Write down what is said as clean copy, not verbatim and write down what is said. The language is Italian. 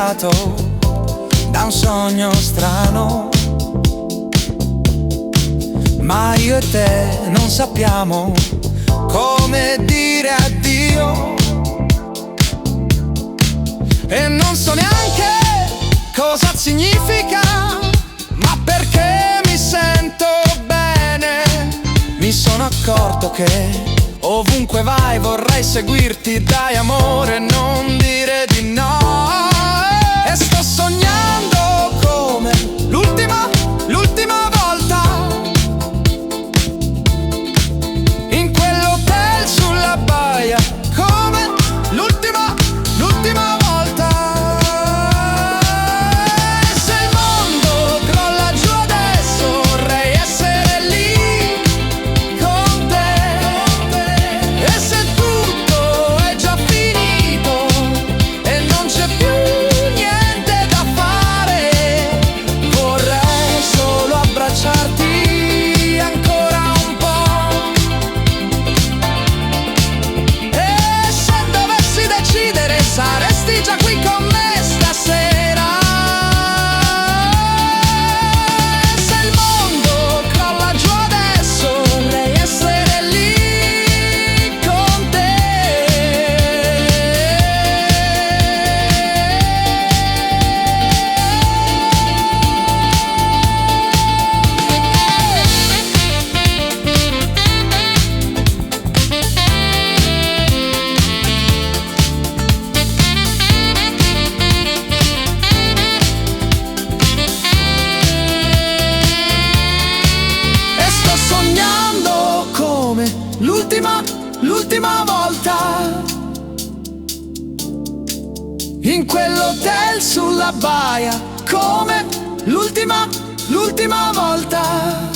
svegliato da un sogno strano, ma io e te non sappiamo come dire addio, e non so neanche cosa significa, ma perché mi sento bene. Mi sono accorto che ovunque vai vorrei seguirti, dai amore, non dire di no. E sto sognando come l'ultima volta, in quell'hotel sulla baia, come l'ultima volta. E se il mondo crolla giù adesso vorrei essere lì con te. E se tutto è già finito e non c'è più niente da fare, vorrei solo abbracciarti ancora un po'. E se dovessi decidere saresti già qui con me stasera. Se il mondo crolla giù adesso vorrei essere lì con te. E sto sognando come l'ultima volta, in quell'hotel sulla baia, come l'ultima volta.